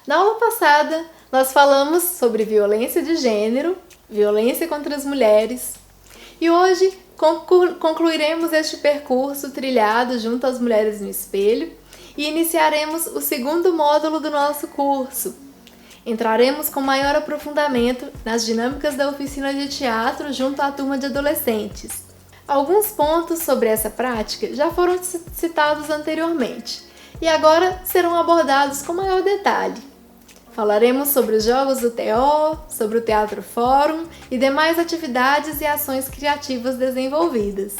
Na aula passada, nós falamos sobre violência de gênero, violência contra as mulheres, e hoje concluiremos este percurso trilhado junto às mulheres no espelho e iniciaremos o segundo módulo do nosso curso. Entraremos com maior aprofundamento nas dinâmicas da oficina de teatro junto à turma de adolescentes. Alguns pontos sobre essa prática já foram citados anteriormente e agora serão abordados com maior detalhe. Falaremos sobre os jogos do TO, sobre o Teatro Fórum e demais atividades e ações criativas desenvolvidas.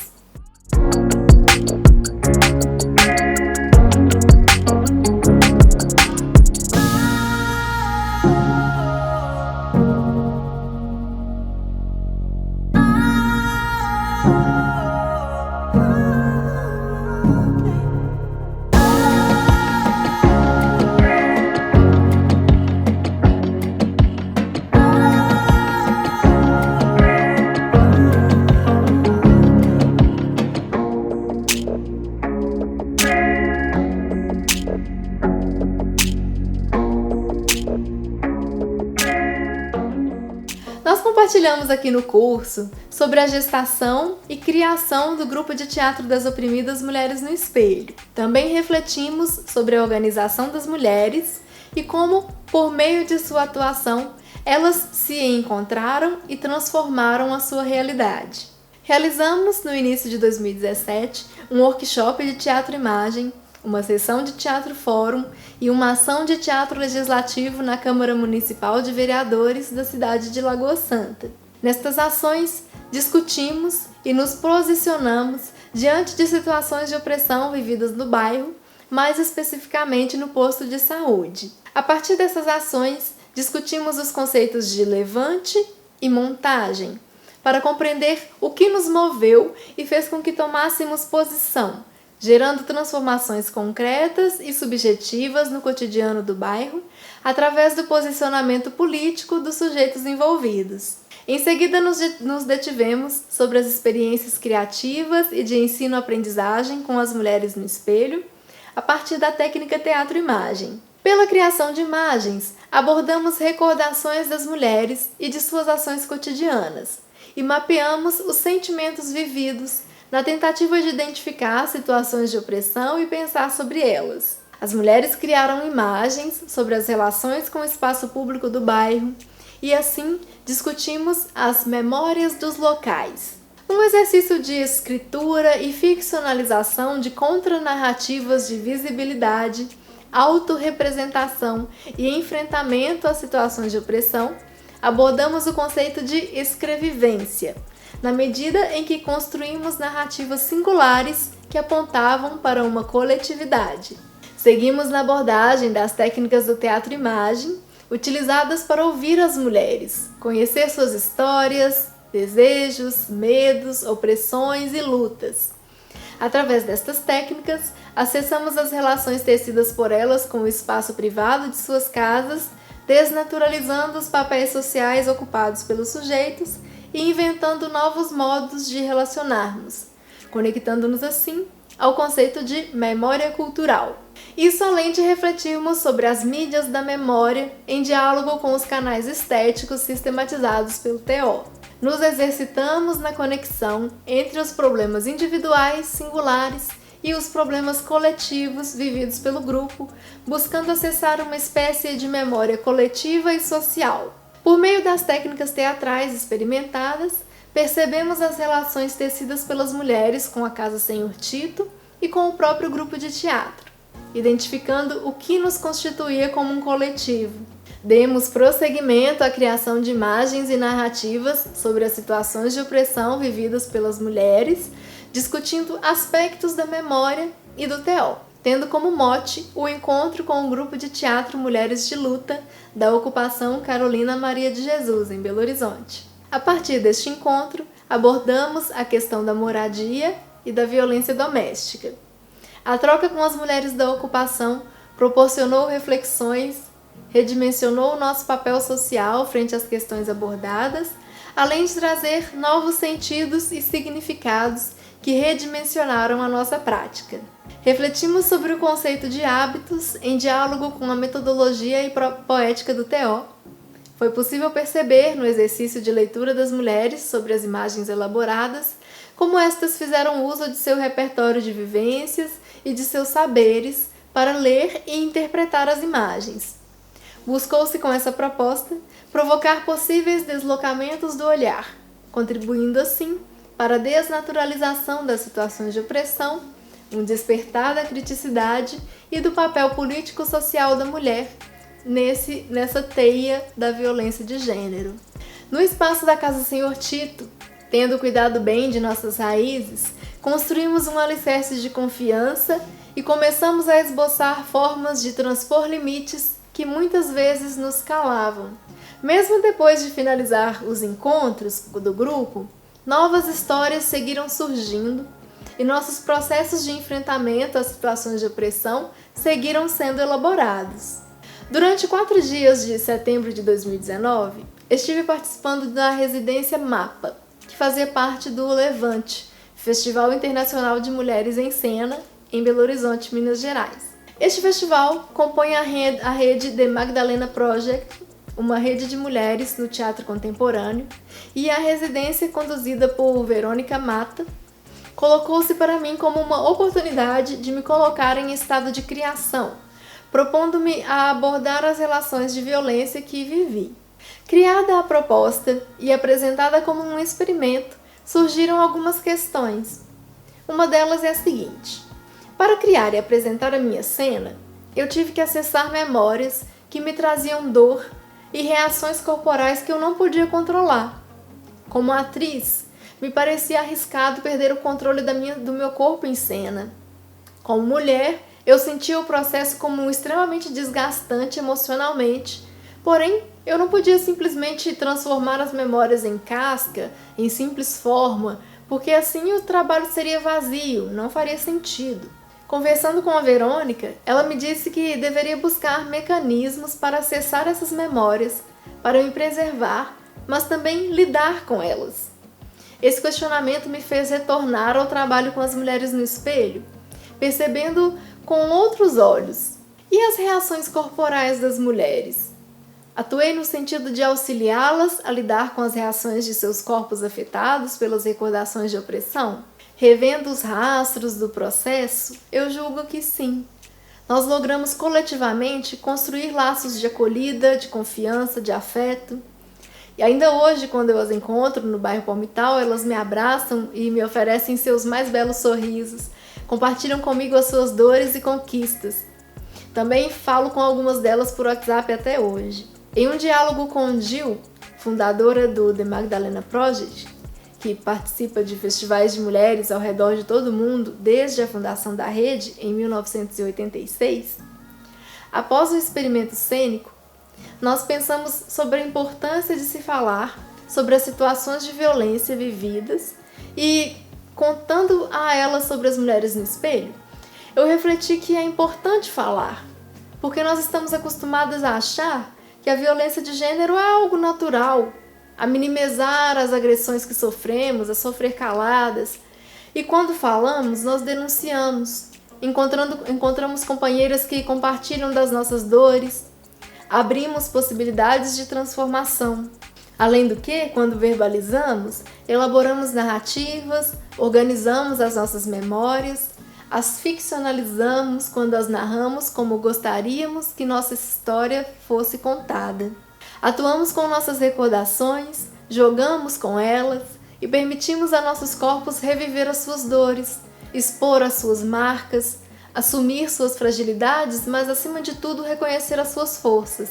Nós compartilhamos aqui no curso sobre a gestação e criação do Grupo de Teatro das Oprimidas Mulheres no Espelho. Também refletimos sobre a organização das mulheres e como, por meio de sua atuação, elas se encontraram e transformaram a sua realidade. Realizamos, no início de 2017, um workshop de teatro-imagem, uma sessão de teatro fórum e uma ação de teatro legislativo na Câmara Municipal de Vereadores da cidade de Lagoa Santa. Nestas ações, discutimos e nos posicionamos diante de situações de opressão vividas no bairro, mais especificamente no posto de saúde. A partir dessas ações, discutimos os conceitos de levante e montagem, para compreender o que nos moveu e fez com que tomássemos posição, gerando transformações concretas e subjetivas no cotidiano do bairro, através do posicionamento político dos sujeitos envolvidos. Em seguida, nos detivemos sobre as experiências criativas e de ensino-aprendizagem com as mulheres no espelho, a partir da técnica teatro-imagem. Pela criação de imagens, abordamos recordações das mulheres e de suas ações cotidianas, e mapeamos os sentimentos vividos na tentativa de identificar situações de opressão e pensar sobre elas. As mulheres criaram imagens sobre as relações com o espaço público do bairro e, assim, discutimos as memórias dos locais. Um exercício de escritura e ficcionalização de contranarrativas de visibilidade, autorrepresentação e enfrentamento às situações de opressão, abordamos o conceito de escrevivência, na medida em que construímos narrativas singulares que apontavam para uma coletividade. Seguimos na abordagem das técnicas do teatro-imagem, utilizadas para ouvir as mulheres, conhecer suas histórias, desejos, medos, opressões e lutas. Através destas técnicas, acessamos as relações tecidas por elas com o espaço privado de suas casas, desnaturalizando os papéis sociais ocupados pelos sujeitos e inventando novos modos de relacionarmos, conectando-nos assim ao conceito de memória cultural. Isso além de refletirmos sobre as mídias da memória em diálogo com os canais estéticos sistematizados pelo TO. Nos exercitamos na conexão entre os problemas individuais, singulares, e os problemas coletivos vividos pelo grupo, buscando acessar uma espécie de memória coletiva e social. Por meio das técnicas teatrais experimentadas, percebemos as relações tecidas pelas mulheres com a Casa Senhor Tito e com o próprio grupo de teatro, identificando o que nos constituía como um coletivo. Demos prosseguimento à criação de imagens e narrativas sobre as situações de opressão vividas pelas mulheres, discutindo aspectos da memória e do TO, tendo como mote o encontro com o grupo de teatro Mulheres de Luta da ocupação Carolina Maria de Jesus, em Belo Horizonte. A partir deste encontro, abordamos a questão da moradia e da violência doméstica. A troca com as mulheres da ocupação proporcionou reflexões, redimensionou o nosso papel social frente às questões abordadas, além de trazer novos sentidos e significados que redimensionaram a nossa prática. Refletimos sobre o conceito de hábitos em diálogo com a metodologia e poética do Teó. Foi possível perceber no exercício de leitura das mulheres sobre as imagens elaboradas como estas fizeram uso de seu repertório de vivências e de seus saberes para ler e interpretar as imagens. Buscou-se com essa proposta provocar possíveis deslocamentos do olhar, contribuindo assim para a desnaturalização das situações de opressão, um despertar da criticidade e do papel político-social da mulher nessa teia da violência de gênero. No espaço da Casa Senhor Tito, tendo cuidado bem de nossas raízes, construímos um alicerce de confiança e começamos a esboçar formas de transpor limites que muitas vezes nos calavam. Mesmo depois de finalizar os encontros do grupo, novas histórias seguiram surgindo e nossos processos de enfrentamento às situações de opressão seguiram sendo elaborados. Durante 4 dias de setembro de 2019, estive participando da residência MAPA, que fazia parte do Levante, Festival Internacional de Mulheres em Cena, em Belo Horizonte, Minas Gerais. Este festival compõe a rede The Magdalena Project, uma rede de mulheres no teatro contemporâneo, e a residência conduzida por Verônica Mata colocou-se para mim como uma oportunidade de me colocar em estado de criação, propondo-me a abordar as relações de violência que vivi. Criada a proposta e apresentada como um experimento, surgiram algumas questões. Uma delas é a seguinte: para criar e apresentar a minha cena, eu tive que acessar memórias que me traziam dor e reações corporais que eu não podia controlar. Como atriz, me parecia arriscado perder o controle do meu corpo em cena. Como mulher, eu sentia o processo como extremamente desgastante emocionalmente, porém, eu não podia simplesmente transformar as memórias em casca, em simples forma, porque assim o trabalho seria vazio, não faria sentido. Conversando com a Verônica, ela me disse que deveria buscar mecanismos para acessar essas memórias, para me preservar, mas também lidar com elas. Esse questionamento me fez retornar ao trabalho com as mulheres no espelho, percebendo com outros olhos. E as reações corporais das mulheres? Atuei no sentido de auxiliá-las a lidar com as reações de seus corpos afetados pelas recordações de opressão? Revendo os rastros do processo, eu julgo que sim. Nós logramos coletivamente construir laços de acolhida, de confiança, de afeto. E ainda hoje, quando eu as encontro no bairro Palmital, elas me abraçam e me oferecem seus mais belos sorrisos, compartilham comigo as suas dores e conquistas. Também falo com algumas delas por WhatsApp até hoje. Em um diálogo com Jill, fundadora do The Magdalena Project, que participa de festivais de mulheres ao redor de todo o mundo desde a fundação da rede em 1986, após o experimento cênico, nós pensamos sobre a importância de se falar sobre as situações de violência vividas e, contando a elas sobre as mulheres no espelho, eu refleti que é importante falar, porque nós estamos acostumadas a achar que a violência de gênero é algo natural, a minimizar as agressões que sofremos, a sofrer caladas. E quando falamos, nós denunciamos, encontramos companheiras que compartilham das nossas dores, abrimos possibilidades de transformação. Além do que, quando verbalizamos, elaboramos narrativas, organizamos as nossas memórias, as ficcionalizamos quando as narramos como gostaríamos que nossa história fosse contada. Atuamos com nossas recordações, jogamos com elas e permitimos a nossos corpos reviver as suas dores, expor as suas marcas, assumir suas fragilidades, mas acima de tudo reconhecer as suas forças.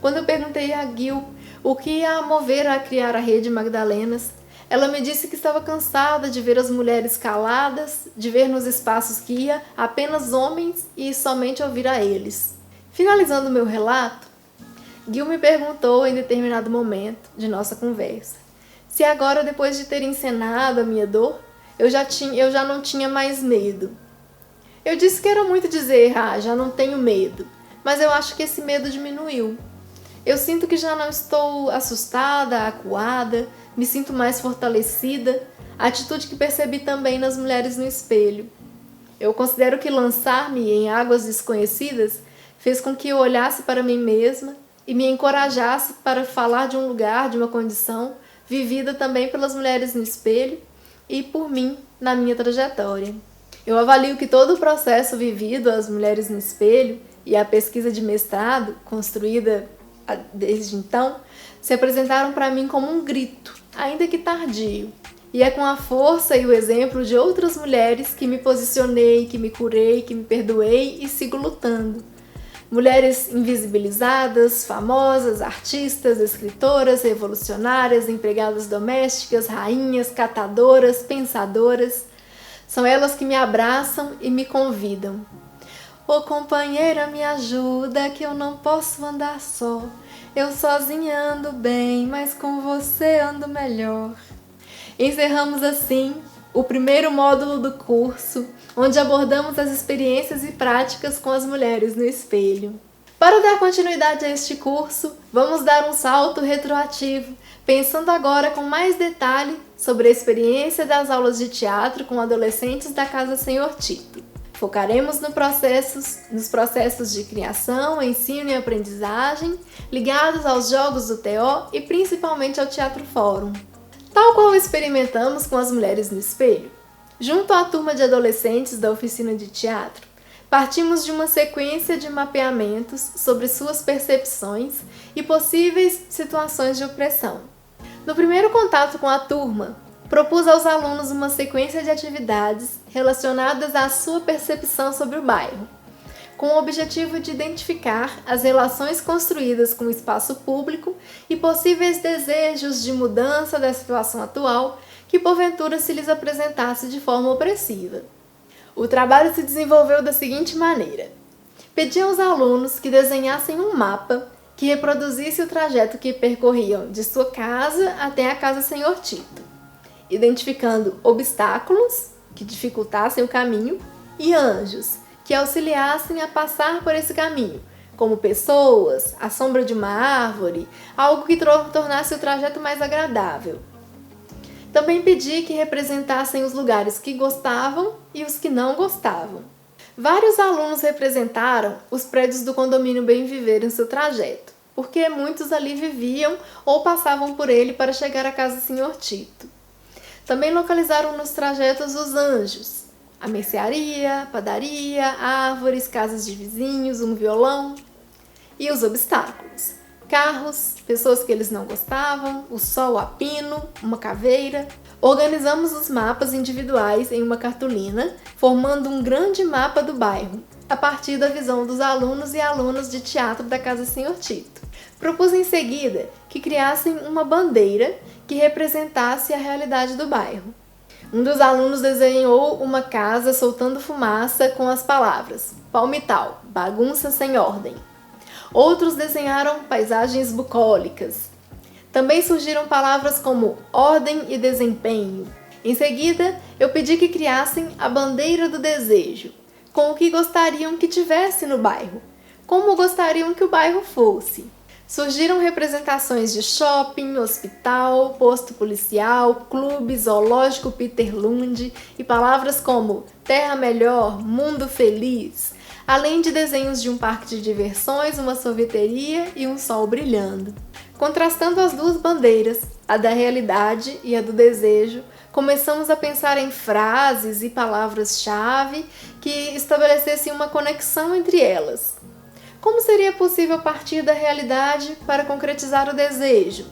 Quando eu perguntei a Gil o que ia a mover a criar a Rede Magdalenas, ela me disse que estava cansada de ver as mulheres caladas, de ver nos espaços que ia apenas homens e somente ouvir a eles. Finalizando meu relato, Gil me perguntou em determinado momento de nossa conversa se agora, depois de ter encenado a minha dor, eu já não tinha mais medo. Eu disse que era muito dizer, já não tenho medo, mas eu acho que esse medo diminuiu. Eu sinto que já não estou assustada, acuada, me sinto mais fortalecida, atitude que percebi também nas mulheres no espelho. Eu considero que lançar-me em águas desconhecidas fez com que eu olhasse para mim mesma e me encorajasse para falar de um lugar, de uma condição, vivida também pelas mulheres no espelho e por mim na minha trajetória. Eu avalio que todo o processo vivido às mulheres no espelho e a pesquisa de mestrado, construída desde então, se apresentaram para mim como um grito, ainda que tardio. E é com a força e o exemplo de outras mulheres que me posicionei, que me curei, que me perdoei e sigo lutando. Mulheres invisibilizadas, famosas, artistas, escritoras, revolucionárias, empregadas domésticas, rainhas, catadoras, pensadoras. São elas que me abraçam e me convidam. Ô companheira, me ajuda que eu não posso andar só. Eu sozinha ando bem, mas com você ando melhor. Encerramos assim o primeiro módulo do curso, onde abordamos as experiências e práticas com as mulheres no espelho. Para dar continuidade a este curso, vamos dar um salto retroativo, pensando agora com mais detalhe sobre a experiência das aulas de teatro com adolescentes da Casa Senhor Tito. Focaremos nos processos de criação, ensino e aprendizagem ligados aos jogos do TO e principalmente ao Teatro Fórum. Tal qual experimentamos com as mulheres no espelho, junto à turma de adolescentes da oficina de teatro, partimos de uma sequência de mapeamentos sobre suas percepções e possíveis situações de opressão. No primeiro contato com a turma, propus aos alunos uma sequência de atividades relacionadas à sua percepção sobre o bairro, com o objetivo de identificar as relações construídas com o espaço público e possíveis desejos de mudança da situação atual que porventura se lhes apresentasse de forma opressiva. O trabalho se desenvolveu da seguinte maneira: pedi aos alunos que desenhassem um mapa que reproduzisse o trajeto que percorriam de sua casa até a Casa Senhor Tito, identificando obstáculos que dificultassem o caminho e anjos que auxiliassem a passar por esse caminho, como pessoas, a sombra de uma árvore, algo que tornasse o trajeto mais agradável. Também pedi que representassem os lugares que gostavam e os que não gostavam. Vários alunos representaram os prédios do condomínio Bem Viver em seu trajeto, porque muitos ali viviam ou passavam por ele para chegar à Casa Senhor Tito. Também localizaram nos trajetos os anjos, a mercearia, padaria, árvores, casas de vizinhos, um violão e os obstáculos. Carros, pessoas que eles não gostavam, o sol a pino, uma caveira. Organizamos os mapas individuais em uma cartolina, formando um grande mapa do bairro, a partir da visão dos alunos e alunas de teatro da Casa Senhor Tito. Propus em seguida que criassem uma bandeira que representasse a realidade do bairro. Um dos alunos desenhou uma casa soltando fumaça com as palavras palmital, bagunça sem ordem. Outros desenharam paisagens bucólicas. Também surgiram palavras como ordem e desempenho. Em seguida, eu pedi que criassem a bandeira do desejo, com o que gostariam que tivesse no bairro, como gostariam que o bairro fosse. Surgiram representações de shopping, hospital, posto policial, clube, zoológico Peter Lund e palavras como terra melhor, mundo feliz, além de desenhos de um parque de diversões, uma sorveteria e um sol brilhando. Contrastando as duas bandeiras, a da realidade e a do desejo, começamos a pensar em frases e palavras-chave que estabelecessem uma conexão entre elas. Como seria possível partir da realidade para concretizar o desejo?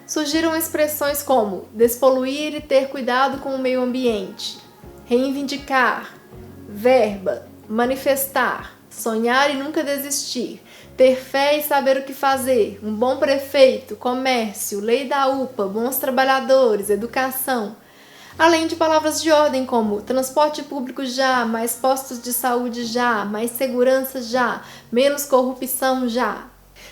Surgiram expressões como despoluir e ter cuidado com o meio ambiente, reivindicar, verba, manifestar, sonhar e nunca desistir, ter fé e saber o que fazer, um bom prefeito, comércio, lei da UPA, bons trabalhadores, educação, além de palavras de ordem como transporte público já, mais postos de saúde já, mais segurança já, menos corrupção já.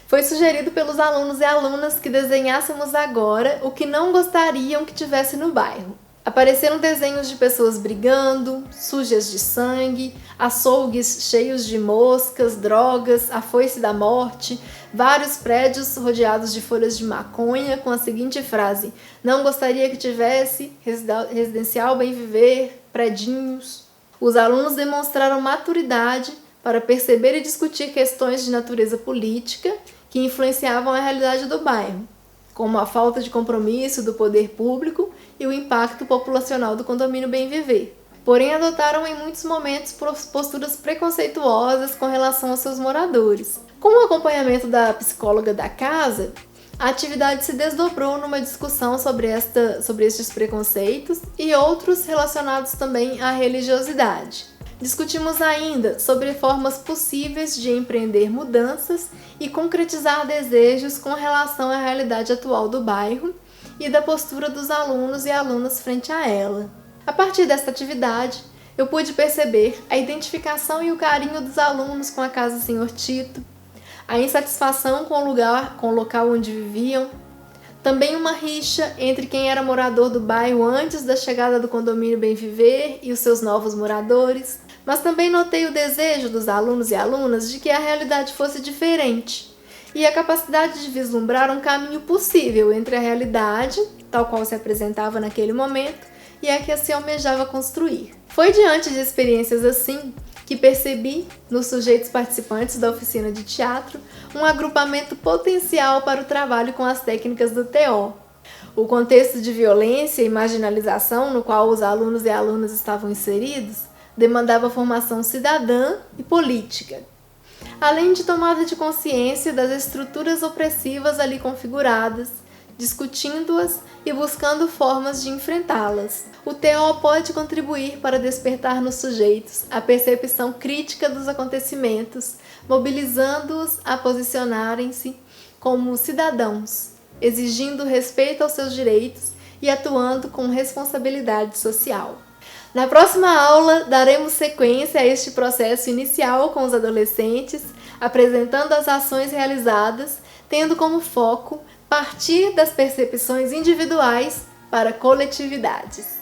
Foi sugerido pelos alunos e alunas que desenhássemos agora o que não gostariam que tivesse no bairro. Apareceram desenhos de pessoas brigando, sujas de sangue, açougues cheios de moscas, drogas, a foice da morte, vários prédios rodeados de folhas de maconha com a seguinte frase: não gostaria que tivesse, residencial bem viver, predinhos. Os alunos demonstraram maturidade para perceber e discutir questões de natureza política que influenciavam a realidade do bairro, como a falta de compromisso do poder público e o impacto populacional do condomínio Bem Viver. Porém, adotaram em muitos momentos posturas preconceituosas com relação aos seus moradores. Com o acompanhamento da psicóloga da casa, a atividade se desdobrou numa discussão sobre estes preconceitos e outros relacionados também à religiosidade. Discutimos ainda sobre formas possíveis de empreender mudanças e concretizar desejos com relação à realidade atual do bairro e da postura dos alunos e alunas frente a ela. A partir desta atividade, eu pude perceber a identificação e o carinho dos alunos com a Casa Senhor Tito, a insatisfação com o local onde viviam, também uma rixa entre quem era morador do bairro antes da chegada do condomínio Bem Viver e os seus novos moradores, mas também notei o desejo dos alunos e alunas de que a realidade fosse diferente e a capacidade de vislumbrar um caminho possível entre a realidade, tal qual se apresentava naquele momento, e a que se almejava construir. Foi diante de experiências assim que percebi, nos sujeitos participantes da oficina de teatro, um agrupamento potencial para o trabalho com as técnicas do TO. O contexto de violência e marginalização no qual os alunos e alunas estavam inseridos demandava formação cidadã e política, além de tomada de consciência das estruturas opressivas ali configuradas, discutindo-as e buscando formas de enfrentá-las. O TO pode contribuir para despertar nos sujeitos a percepção crítica dos acontecimentos, mobilizando-os a posicionarem-se como cidadãos, exigindo respeito aos seus direitos e atuando com responsabilidade social. Na próxima aula, daremos sequência a este processo inicial com os adolescentes, apresentando as ações realizadas, tendo como foco partir das percepções individuais para coletividades.